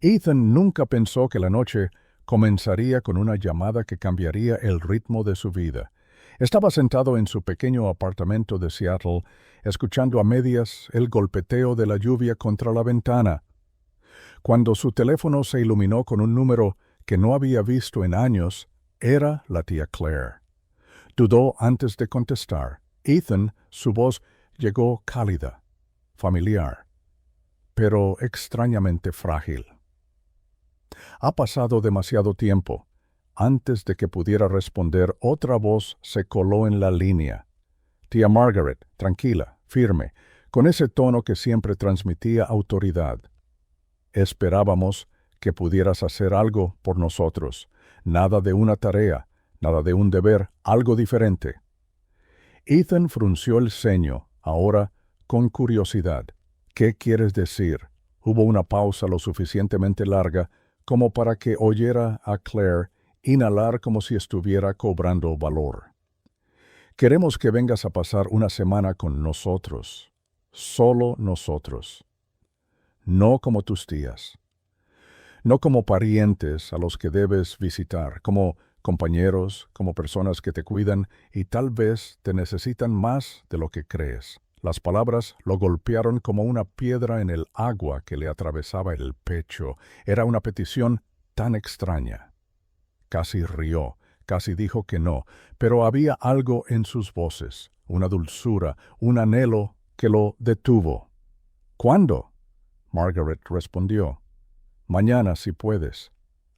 Ethan nunca pensó que la noche comenzaría con una llamada que cambiaría el ritmo de su vida. Estaba sentado en su pequeño apartamento de Seattle, escuchando a medias el golpeteo de la lluvia contra la ventana, cuando su teléfono se iluminó con un número que no había visto en años. Era la tía Claire. Dudó antes de contestar. Ethan, su voz llegó cálida, familiar, pero extrañamente frágil. Ha pasado demasiado tiempo. Antes de que pudiera responder, otra voz se coló en la línea. Tía Margaret, tranquila, firme, con ese tono que siempre transmitía autoridad. Esperábamos que pudieras hacer algo por nosotros. Nada de una tarea, nada de un deber, algo diferente. Ethan frunció el ceño, ahora con curiosidad. ¿Qué quieres decir? Hubo una pausa lo suficientemente larga como para que oyera a Claire inhalar como si estuviera cobrando valor. Queremos que vengas a pasar una semana con nosotros, solo nosotros. No como tus tías, no como parientes a los que debes visitar, como compañeros, como personas que te cuidan y tal vez te necesitan más de lo que crees. Las palabras lo golpearon como una piedra en el agua que le atravesaba el pecho. Era una petición tan extraña. Casi rió, casi dijo que no, pero había algo en sus voces, una dulzura, un anhelo que lo detuvo. ¿Cuándo? Margaret respondió. Mañana, si puedes.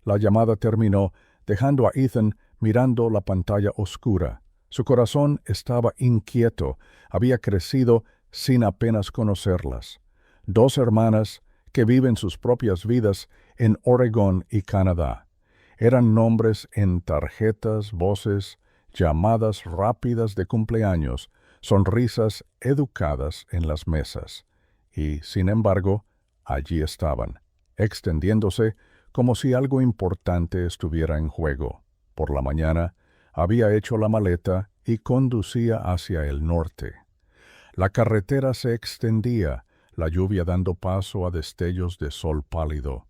La llamada terminó, dejando a Ethan mirando la pantalla oscura. Su corazón estaba inquieto, había crecido sin apenas conocerlas. Dos hermanas que viven sus propias vidas en Oregón y Canadá. Eran nombres en tarjetas, voces, llamadas rápidas de cumpleaños, sonrisas educadas en las mesas. Y, sin embargo, allí estaban, extendiéndose como si algo importante estuviera en juego. Por la mañana, había hecho la maleta y conducía hacia el norte. La carretera se extendía, la lluvia dando paso a destellos de sol pálido.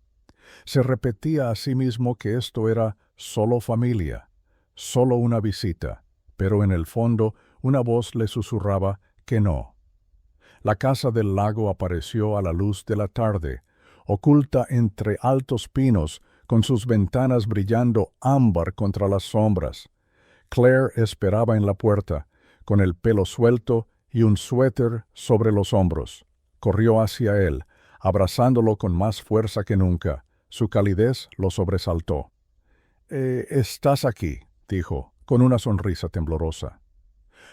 Se repetía a sí mismo que esto era solo familia, solo una visita, pero en el fondo una voz le susurraba que no. La casa del lago apareció a la luz de la tarde, oculta entre altos pinos, con sus ventanas brillando ámbar contra las sombras. Claire esperaba en la puerta, con el pelo suelto y un suéter sobre los hombros. Corrió hacia él, abrazándolo con más fuerza que nunca. Su calidez lo sobresaltó. «Estás aquí», dijo, con una sonrisa temblorosa.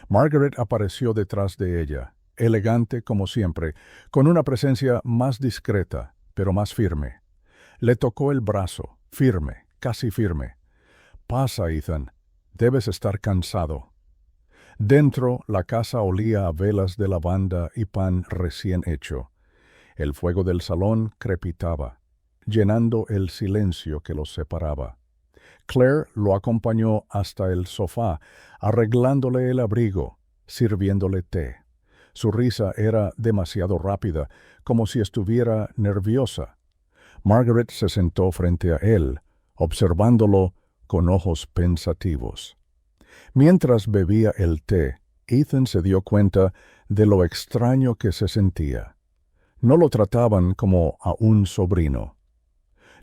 Margaret apareció detrás de ella, elegante como siempre, con una presencia más discreta, pero más firme. Le tocó el brazo, firme, casi firme. «Pasa, Ethan. Debes estar cansado». Dentro, la casa olía a velas de lavanda y pan recién hecho. El fuego del salón crepitaba, llenando el silencio que los separaba. Claire lo acompañó hasta el sofá, arreglándole el abrigo, sirviéndole té. Su risa era demasiado rápida, como si estuviera nerviosa. Margaret se sentó frente a él, observándolo con ojos pensativos. Mientras bebía el té, Ethan se dio cuenta de lo extraño que se sentía. No lo trataban como a un sobrino.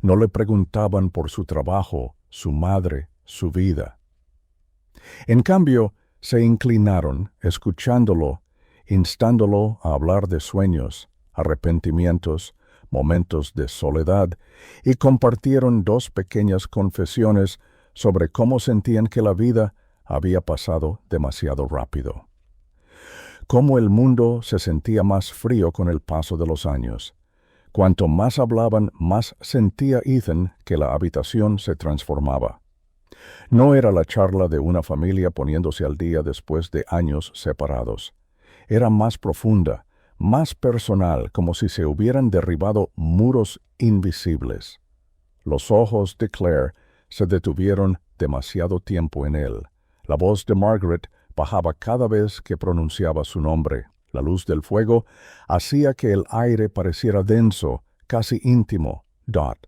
No le preguntaban por su trabajo, su madre, su vida. En cambio, se inclinaron, escuchándolo, instándolo a hablar de sueños, arrepentimientos, momentos de soledad, y compartieron dos pequeñas confesiones sobre cómo sentían que la vida había pasado demasiado rápido. Cómo el mundo se sentía más frío con el paso de los años. Cuanto más hablaban, más sentía Ethan que la habitación se transformaba. No era la charla de una familia poniéndose al día después de años separados. Era más profunda, más personal, como si se hubieran derribado muros invisibles. Los ojos de Claire se detuvieron demasiado tiempo en él. La voz de Margaret bajaba cada vez que pronunciaba su nombre. La luz del fuego hacía que el aire pareciera denso, casi íntimo, Dot.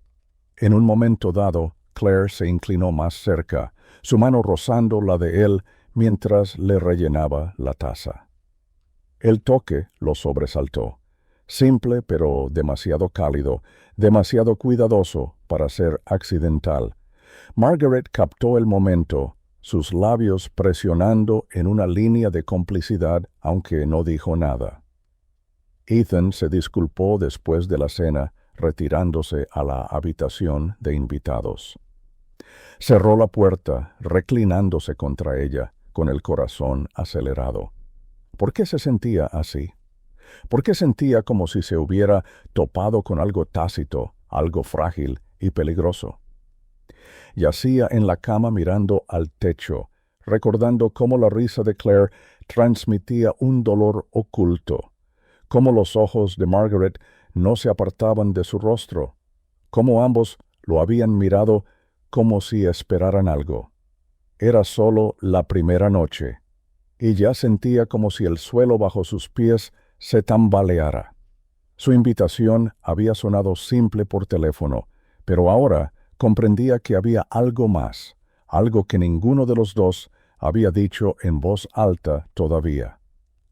En un momento dado, Claire se inclinó más cerca, su mano rozando la de él mientras le rellenaba la taza. El toque lo sobresaltó. Simple pero demasiado cálido, demasiado cuidadoso para ser accidental. Margaret captó el momento, sus labios presionando en una línea de complicidad, aunque no dijo nada. Ethan se disculpó después de la cena, retirándose a la habitación de invitados. Cerró la puerta, reclinándose contra ella, con el corazón acelerado. ¿Por qué se sentía así? ¿Por qué sentía como si se hubiera topado con algo tácito, algo frágil y peligroso? Yacía en la cama mirando al techo, recordando cómo la risa de Claire transmitía un dolor oculto, cómo los ojos de Margaret no se apartaban de su rostro, cómo ambos lo habían mirado como si esperaran algo. Era solo la primera noche, y ya sentía como si el suelo bajo sus pies se tambaleara. Su invitación había sonado simple por teléfono, pero ahora comprendía que había algo más, algo que ninguno de los dos había dicho en voz alta todavía.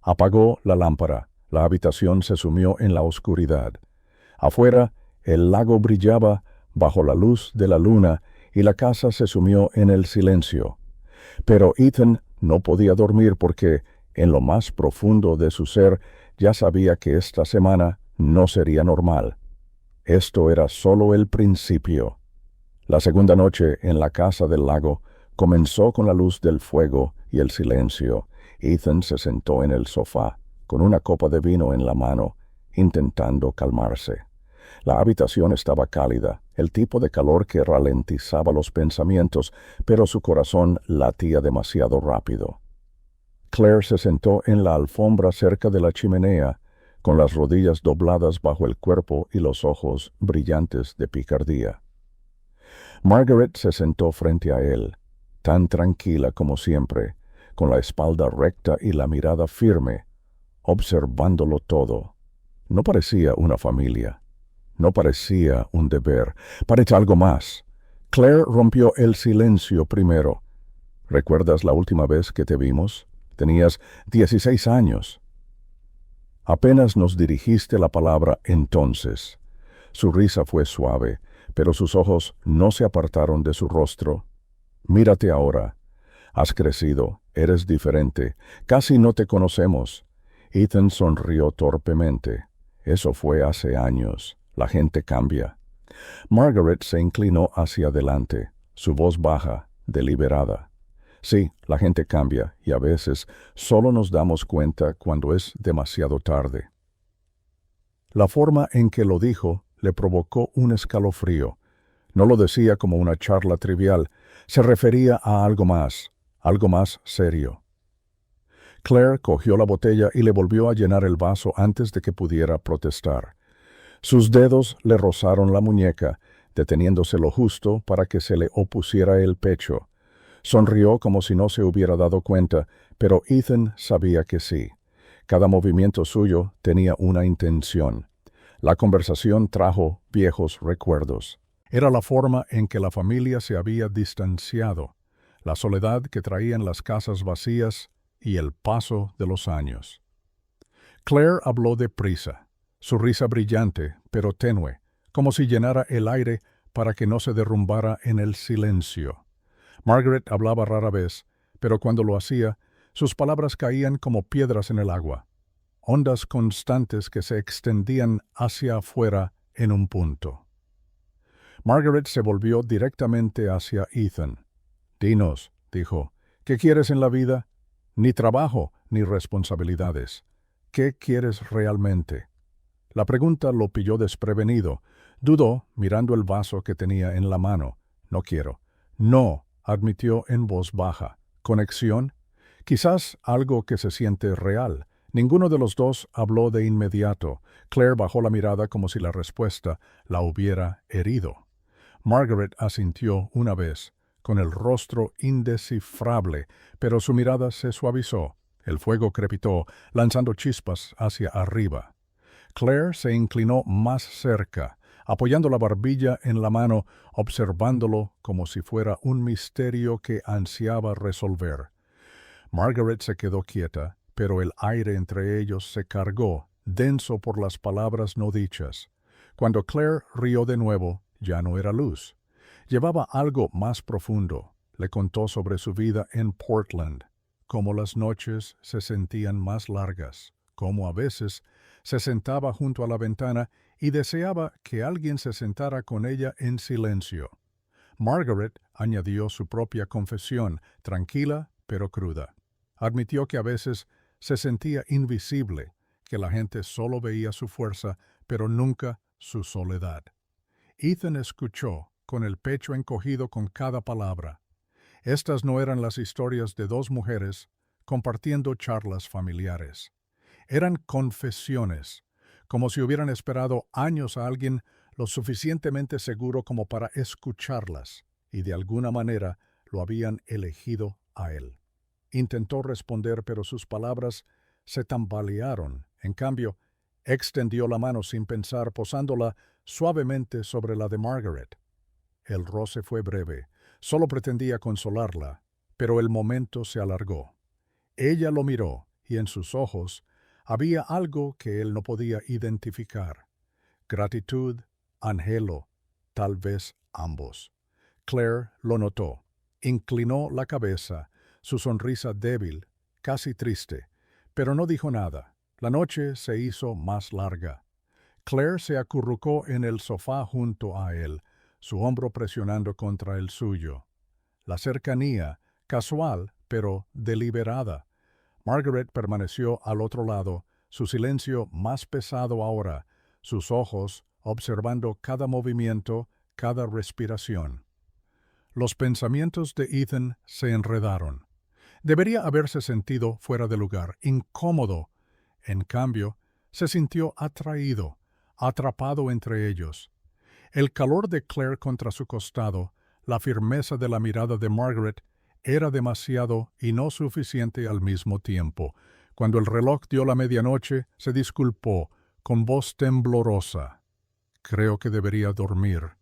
Apagó la lámpara, la habitación se sumió en la oscuridad. Afuera, el lago brillaba bajo la luz de la luna y la casa se sumió en el silencio. Pero Ethan no podía dormir porque, en lo más profundo de su ser, ya sabía que esta semana no sería normal. Esto era solo el principio. La segunda noche en la casa del lago comenzó con la luz del fuego y el silencio. Ethan se sentó en el sofá, con una copa de vino en la mano, intentando calmarse. La habitación estaba cálida, el tipo de calor que ralentizaba los pensamientos, pero su corazón latía demasiado rápido. Claire se sentó en la alfombra cerca de la chimenea, con las rodillas dobladas bajo el cuerpo y los ojos brillantes de picardía. Margaret se sentó frente a él, tan tranquila como siempre, con la espalda recta y la mirada firme, observándolo todo. No parecía una familia. No parecía un deber. Parecía algo más. Claire rompió el silencio primero. ¿Recuerdas la última vez que te vimos? Tenías 16 años. Apenas nos dirigiste la palabra entonces. Su risa fue suave, pero sus ojos no se apartaron de su rostro. Mírate ahora. Has crecido, eres diferente, casi no te conocemos. Ethan sonrió torpemente. Eso fue hace años. La gente cambia. Margaret se inclinó hacia adelante, su voz baja, deliberada. Sí, la gente cambia, y a veces solo nos damos cuenta cuando es demasiado tarde. La forma en que lo dijo le provocó un escalofrío. No lo decía como una charla trivial, se refería a algo más serio. Claire cogió la botella y le volvió a llenar el vaso antes de que pudiera protestar. Sus dedos le rozaron la muñeca, deteniéndose lo justo para que se le opusiera el pecho. Sonrió como si no se hubiera dado cuenta, pero Ethan sabía que sí. Cada movimiento suyo tenía una intención. La conversación trajo viejos recuerdos. Era la forma en que la familia se había distanciado, la soledad que traían las casas vacías y el paso de los años. Claire habló deprisa, su risa brillante, pero tenue, como si llenara el aire para que no se derrumbara en el silencio. Margaret hablaba rara vez, pero cuando lo hacía, sus palabras caían como piedras en el agua, ondas constantes que se extendían hacia afuera en un punto. Margaret se volvió directamente hacia Ethan. «Dinos», dijo, «¿qué quieres en la vida? Ni trabajo, ni responsabilidades. ¿Qué quieres realmente?» La pregunta lo pilló desprevenido. Dudó, mirando el vaso que tenía en la mano. «No quiero». «No», admitió en voz baja. «¿Conexión? Quizás algo que se siente real». Ninguno de los dos habló de inmediato. Claire bajó la mirada como si la respuesta la hubiera herido. Margaret asintió una vez, con el rostro indescifrable, pero su mirada se suavizó. El fuego crepitó, lanzando chispas hacia arriba. Claire se inclinó más cerca, apoyando la barbilla en la mano, observándolo como si fuera un misterio que ansiaba resolver. Margaret se quedó quieta, pero el aire entre ellos se cargó, denso por las palabras no dichas. Cuando Claire rió de nuevo, ya no era luz. Llevaba algo más profundo. Le contó sobre su vida en Portland, cómo las noches se sentían más largas, cómo a veces se sentaba junto a la ventana y deseaba que alguien se sentara con ella en silencio. Margaret añadió su propia confesión, tranquila pero cruda. Admitió que a veces se sentía invisible, que la gente solo veía su fuerza, pero nunca su soledad. Ethan escuchó, con el pecho encogido con cada palabra. Estas no eran las historias de dos mujeres compartiendo charlas familiares. Eran confesiones, como si hubieran esperado años a alguien lo suficientemente seguro como para escucharlas, y de alguna manera lo habían elegido a él. Intentó responder, pero sus palabras se tambalearon. En cambio, extendió la mano sin pensar, posándola suavemente sobre la de Margaret. El roce fue breve. Solo pretendía consolarla, pero el momento se alargó. Ella lo miró, y en sus ojos había algo que él no podía identificar. Gratitud, anhelo, tal vez ambos. Claire lo notó. Inclinó la cabeza, su sonrisa débil, casi triste, pero no dijo nada. La noche se hizo más larga. Claire se acurrucó en el sofá junto a él, su hombro presionando contra el suyo. La cercanía, casual, pero deliberada. Margaret permaneció al otro lado, su silencio más pesado ahora, sus ojos observando cada movimiento, cada respiración. Los pensamientos de Ethan se enredaron. Debería haberse sentido fuera de lugar, incómodo. En cambio, se sintió atraído, atrapado entre ellos. El calor de Claire contra su costado, la firmeza de la mirada de Margaret, era demasiado y no suficiente al mismo tiempo. Cuando el reloj dio la medianoche, se disculpó, con voz temblorosa. «Creo que debería dormir».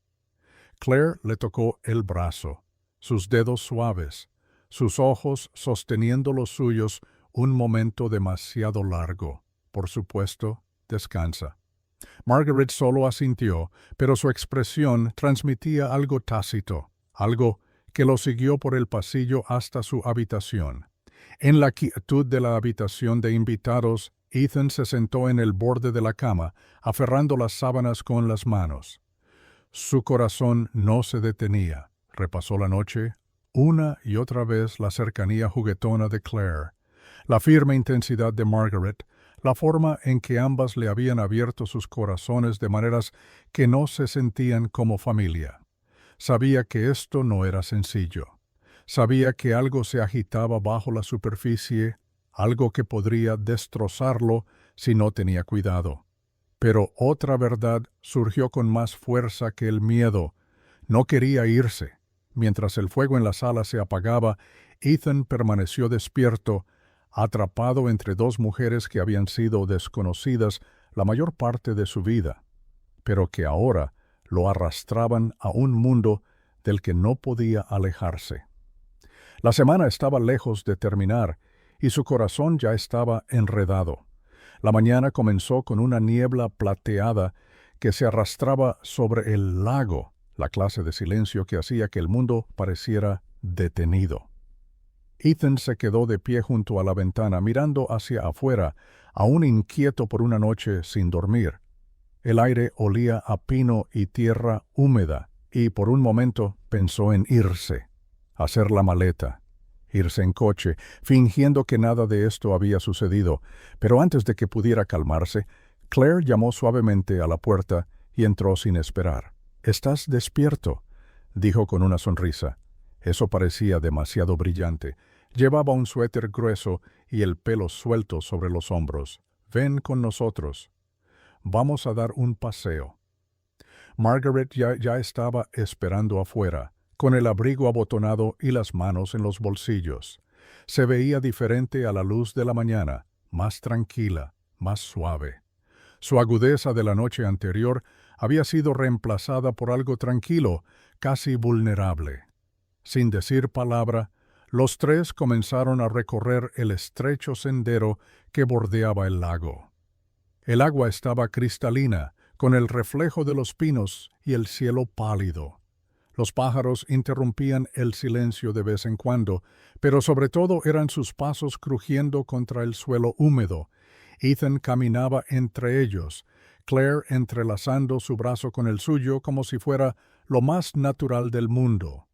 Claire le tocó el brazo, sus dedos suaves, sus ojos sosteniendo los suyos un momento demasiado largo. Por supuesto, descansa. Margaret solo asintió, pero su expresión transmitía algo tácito, algo que lo siguió por el pasillo hasta su habitación. En la quietud de la habitación de invitados, Ethan se sentó en el borde de la cama, aferrando las sábanas con las manos. Su corazón no se detenía. Repasó la noche, una y otra vez la cercanía juguetona de Claire, la firme intensidad de Margaret, la forma en que ambas le habían abierto sus corazones de maneras que no se sentían como familia. Sabía que esto no era sencillo. Sabía que algo se agitaba bajo la superficie, algo que podría destrozarlo si no tenía cuidado. Pero otra verdad surgió con más fuerza que el miedo. No quería irse. Mientras el fuego en la sala se apagaba, Ethan permaneció despierto, atrapado entre dos mujeres que habían sido desconocidas la mayor parte de su vida, pero que ahora lo arrastraban a un mundo del que no podía alejarse. La semana estaba lejos de terminar y su corazón ya estaba enredado. La mañana comenzó con una niebla plateada que se arrastraba sobre el lago, la clase de silencio que hacía que el mundo pareciera detenido. Ethan se quedó de pie junto a la ventana, mirando hacia afuera, aún inquieto por una noche sin dormir. El aire olía a pino y tierra húmeda, y por un momento pensó en irse, hacer la maleta, irse en coche, fingiendo que nada de esto había sucedido. Pero antes de que pudiera calmarse, Claire llamó suavemente a la puerta y entró sin esperar. «¿Estás despierto?», dijo con una sonrisa. Eso parecía demasiado brillante. Llevaba un suéter grueso y el pelo suelto sobre los hombros. «Ven con nosotros. Vamos a dar un paseo». Margaret ya estaba esperando afuera, con el abrigo abotonado y las manos en los bolsillos. Se veía diferente a la luz de la mañana, más tranquila, más suave. Su agudeza de la noche anterior había sido reemplazada por algo tranquilo, casi vulnerable. Sin decir palabra, los tres comenzaron a recorrer el estrecho sendero que bordeaba el lago. El agua estaba cristalina, con el reflejo de los pinos y el cielo pálido. Los pájaros interrumpían el silencio de vez en cuando, pero sobre todo eran sus pasos crujiendo contra el suelo húmedo. Ethan caminaba entre ellos, Claire entrelazando su brazo con el suyo como si fuera lo más natural del mundo.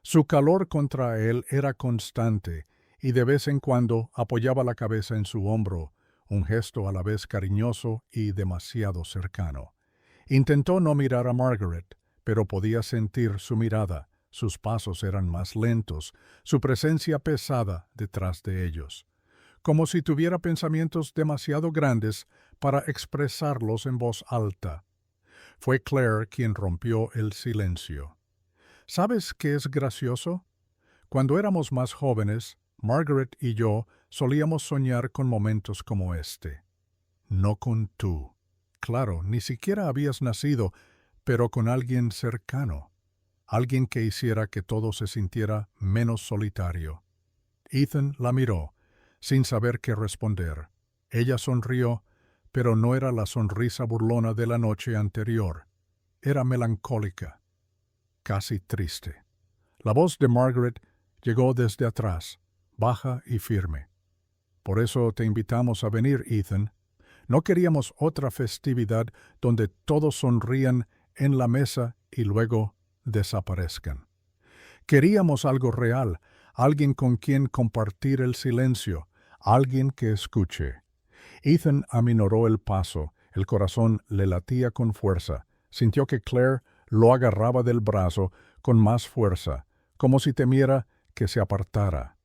Su calor contra él era constante, y de vez en cuando apoyaba la cabeza en su hombro, un gesto a la vez cariñoso y demasiado cercano. Intentó no mirar a Margaret, pero podía sentir su mirada. Sus pasos eran más lentos, su presencia pesada detrás de ellos, como si tuviera pensamientos demasiado grandes para expresarlos en voz alta. Fue Claire quien rompió el silencio. ¿Sabes qué es gracioso? Cuando éramos más jóvenes, Margaret y yo solíamos soñar con momentos como este. No con tú. Claro, ni siquiera habías nacido, pero con alguien cercano. Alguien que hiciera que todo se sintiera menos solitario. Ethan la miró, sin saber qué responder. Ella sonrió, pero no era la sonrisa burlona de la noche anterior. Era melancólica, casi triste. La voz de Margaret llegó desde atrás, baja y firme. Por eso te invitamos a venir, Ethan. No queríamos otra festividad donde todos sonrían en la mesa y luego desaparezcan. Queríamos algo real, alguien con quien compartir el silencio, alguien que escuche. Ethan aminoró el paso, el corazón le latía con fuerza. Sintió que Claire lo agarraba del brazo con más fuerza, como si temiera que se apartara.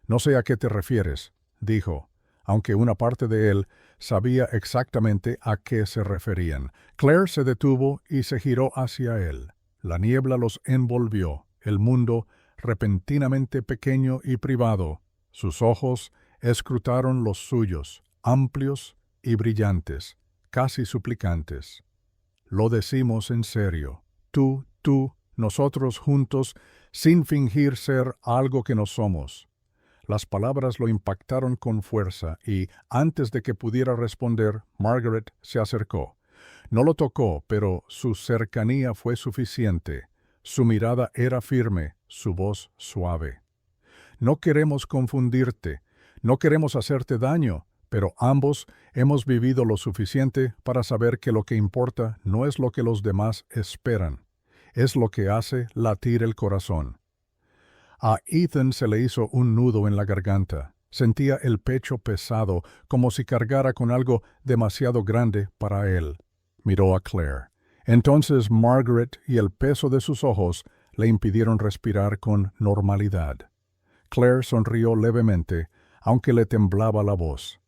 «No sé a qué te refieres», dijo, aunque una parte de él sabía exactamente a qué se referían. Claire se detuvo y se giró hacia él. La niebla los envolvió, el mundo repentinamente pequeño y privado. Sus ojos escrutaron los suyos, amplios y brillantes, casi suplicantes. «Lo decimos en serio. Tú, nosotros juntos, sin fingir ser algo que no somos». Las palabras lo impactaron con fuerza y, antes de que pudiera responder, Margaret se acercó. No lo tocó, pero su cercanía fue suficiente. Su mirada era firme, su voz suave. «No queremos confundirte, no queremos hacerte daño, pero ambos hemos vivido lo suficiente para saber que lo que importa no es lo que los demás esperan, es lo que hace latir el corazón». A Ethan se le hizo un nudo en la garganta. Sentía el pecho pesado, como si cargara con algo demasiado grande para él. Miró a Claire. Entonces Margaret y el peso de sus ojos le impidieron respirar con normalidad. Claire sonrió levemente, aunque le temblaba la voz.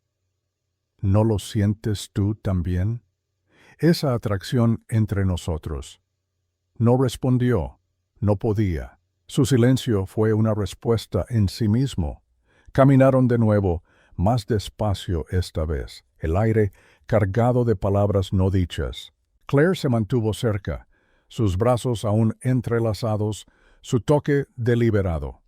«¿No lo sientes tú también? Esa atracción entre nosotros». No respondió. No podía. Su silencio fue una respuesta en sí mismo. Caminaron de nuevo, más despacio esta vez, el aire cargado de palabras no dichas. Claire se mantuvo cerca, sus brazos aún entrelazados, su toque deliberado.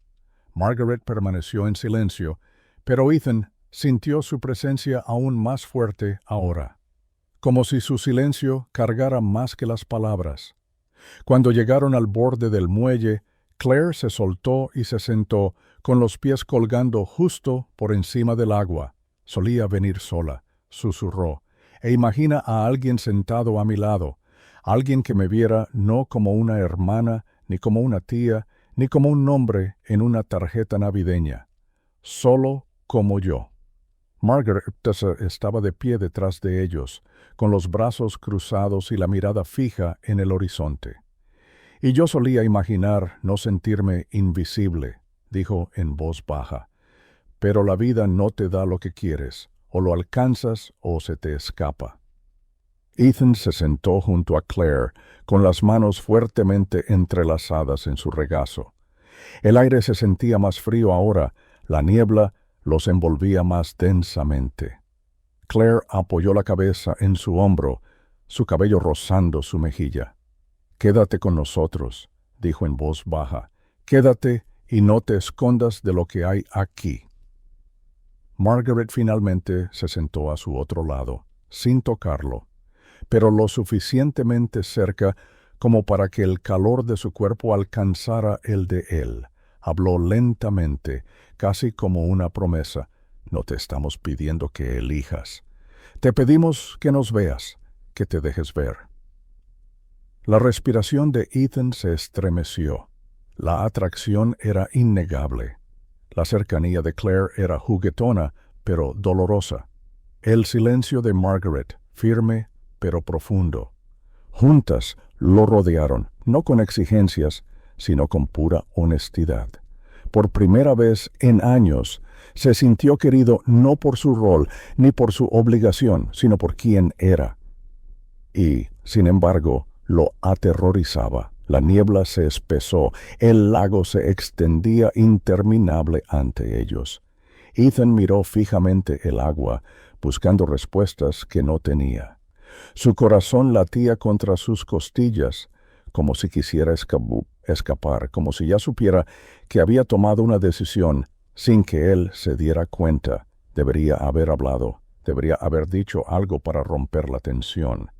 Margaret permaneció en silencio, pero Ethan sintió su presencia aún más fuerte ahora, como si su silencio cargara más que las palabras. Cuando llegaron al borde del muelle, Claire se soltó y se sentó, con los pies colgando justo por encima del agua. Solía venir sola, susurró, e imagina a alguien sentado a mi lado, alguien que me viera no como una hermana, ni como una tía, ni como un nombre en una tarjeta navideña, solo como yo. Margaret estaba de pie detrás de ellos, con los brazos cruzados y la mirada fija en el horizonte. «Y yo solía imaginar no sentirme invisible», dijo en voz baja. «Pero la vida no te da lo que quieres, o lo alcanzas o se te escapa». Ethan se sentó junto a Claire, con las manos fuertemente entrelazadas en su regazo. El aire se sentía más frío ahora, la niebla los envolvía más densamente. Claire apoyó la cabeza en su hombro, su cabello rozando su mejilla. «Quédate con nosotros», dijo en voz baja. «Quédate y no te escondas de lo que hay aquí». Margaret finalmente se sentó a su otro lado, sin tocarlo, pero lo suficientemente cerca como para que el calor de su cuerpo alcanzara el de él. Habló lentamente, casi como una promesa. «No te estamos pidiendo que elijas. Te pedimos que nos veas, que te dejes ver». La respiración de Ethan se estremeció. La atracción era innegable. La cercanía de Claire era juguetona, pero dolorosa. El silencio de Margaret, firme, pero profundo. Juntas lo rodearon, no con exigencias, sino con pura honestidad. Por primera vez en años, se sintió querido no por su rol ni por su obligación, sino por quien era. Y, sin embargo, lo aterrorizaba. La niebla se espesó, el lago se extendía interminable ante ellos. Ethan miró fijamente el agua, buscando respuestas que no tenía. Su corazón latía contra sus costillas, como si quisiera escapar, como si ya supiera que había tomado una decisión sin que él se diera cuenta. Debería haber hablado, debería haber dicho algo para romper la tensión.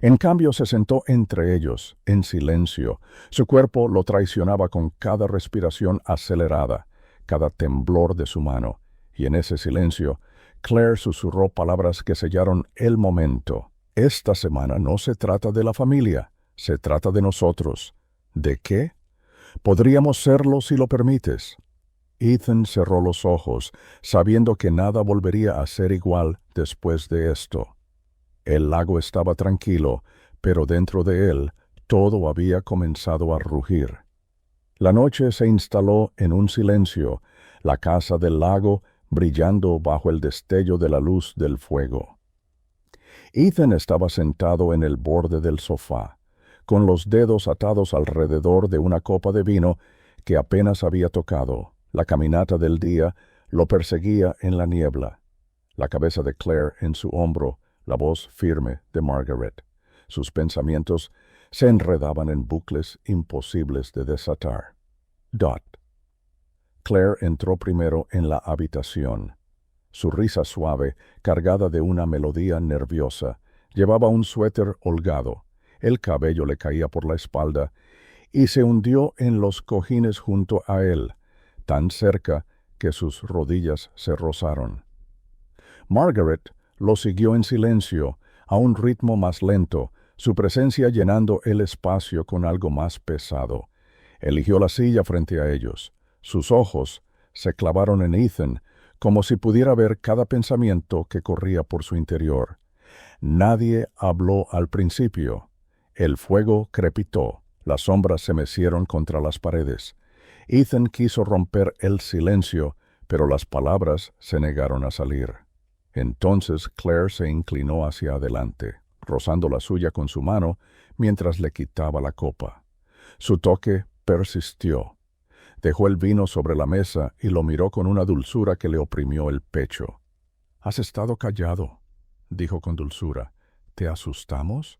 En cambio se sentó entre ellos, en silencio. Su cuerpo lo traicionaba con cada respiración acelerada, cada temblor de su mano. Y en ese silencio, Claire susurró palabras que sellaron el momento. «Esta semana no se trata de la familia, se trata de nosotros». «¿De qué?» «Podríamos serlo si lo permites». Ethan cerró los ojos, sabiendo que nada volvería a ser igual después de esto. El lago estaba tranquilo, pero dentro de él todo había comenzado a rugir. La noche se instaló en un silencio, la casa del lago brillando bajo el destello de la luz del fuego. Ethan estaba sentado en el borde del sofá, con los dedos atados alrededor de una copa de vino que apenas había tocado. La caminata del día lo perseguía en la niebla. La cabeza de Claire en su hombro, la voz firme de Margaret. Sus pensamientos se enredaban en bucles imposibles de desatar. Dot. Claire entró primero en la habitación. Su risa suave, cargada de una melodía nerviosa, llevaba un suéter holgado, el cabello le caía por la espalda, y se hundió en los cojines junto a él, tan cerca que sus rodillas se rozaron. Margaret lo siguió en silencio, a un ritmo más lento, su presencia llenando el espacio con algo más pesado. Eligió la silla frente a ellos. Sus ojos se clavaron en Ethan, como si pudiera ver cada pensamiento que corría por su interior. Nadie habló al principio. El fuego crepitó, las sombras se mecieron contra las paredes. Ethan quiso romper el silencio, pero las palabras se negaron a salir. Entonces Claire se inclinó hacia adelante, rozando la suya con su mano mientras le quitaba la copa. Su toque persistió. Dejó el vino sobre la mesa y lo miró con una dulzura que le oprimió el pecho. «Has estado callado», dijo con dulzura. «¿Te asustamos?»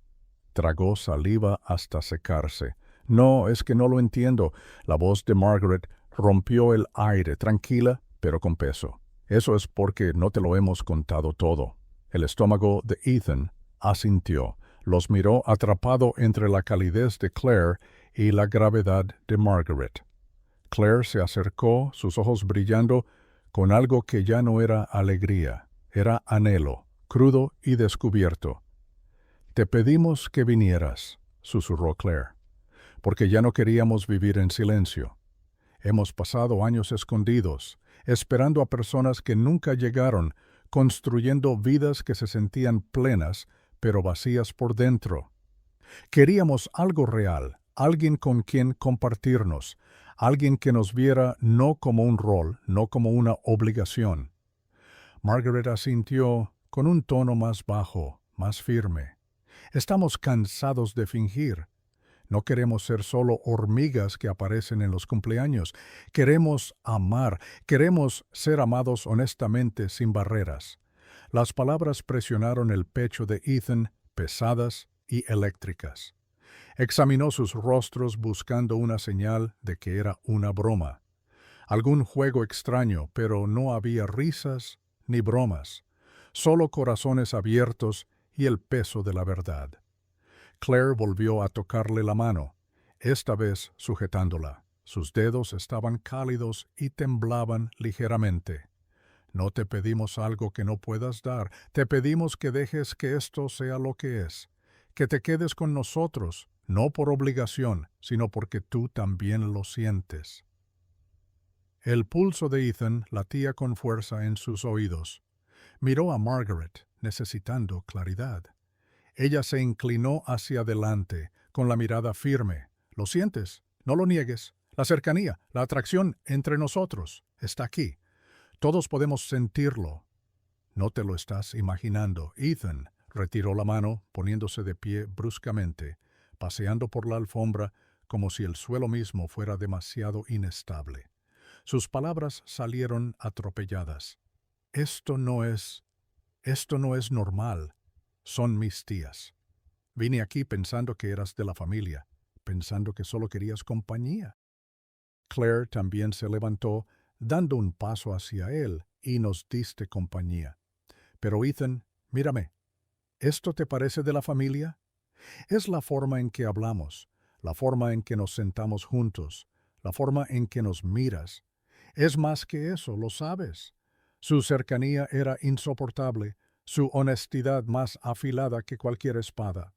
Tragó saliva hasta secarse. «No, es que no lo entiendo». La voz de Margaret rompió el aire, tranquila, pero con peso. «Eso es porque no te lo hemos contado todo». El estómago de Ethan asintió. Los miró atrapado entre la calidez de Claire y la gravedad de Margaret. Claire se acercó, sus ojos brillando, con algo que ya no era alegría, era anhelo, crudo y descubierto. «Te pedimos que vinieras», susurró Claire, «porque ya no queríamos vivir en silencio. Hemos pasado años escondidos, esperando a personas que nunca llegaron, construyendo vidas que se sentían plenas, pero vacías por dentro. Queríamos algo real, alguien con quien compartirnos, alguien que nos viera no como un rol, no como una obligación». Margaret asintió con un tono más bajo, más firme. «Estamos cansados de fingir. No queremos ser solo hormigas que aparecen en los cumpleaños. Queremos amar, queremos ser amados honestamente, sin barreras». Las palabras presionaron el pecho de Ethan, pesadas, y eléctricas. Examinó sus rostros buscando una señal de que era una broma. Algún juego extraño, pero no había risas ni bromas, solo corazones abiertos y el peso de la verdad. Claire volvió a tocarle la mano, esta vez sujetándola. Sus dedos estaban cálidos y temblaban ligeramente. No te pedimos algo que no puedas dar, te pedimos que dejes que esto sea lo que es, que te quedes con nosotros, no por obligación, sino porque tú también lo sientes. El pulso de Ethan latía con fuerza en sus oídos. Miró a Margaret, necesitando claridad. Ella se inclinó hacia adelante, con la mirada firme. ¿Lo sientes? No lo niegues. La cercanía, la atracción entre nosotros, está aquí. Todos podemos sentirlo. No te lo estás imaginando. Ethan retiró la mano, poniéndose de pie bruscamente, paseando por la alfombra como si el suelo mismo fuera demasiado inestable. Sus palabras salieron atropelladas. Esto no es normal. Son mis tías. Vine aquí pensando que eras de la familia, pensando que solo querías compañía. Claire también se levantó, dando un paso hacia él, y nos diste compañía. Pero Ethan, mírame, ¿esto te parece de la familia? Es la forma en que hablamos, la forma en que nos sentamos juntos, la forma en que nos miras. Es más que eso, lo sabes. Su cercanía era insoportable, su honestidad más afilada que cualquier espada.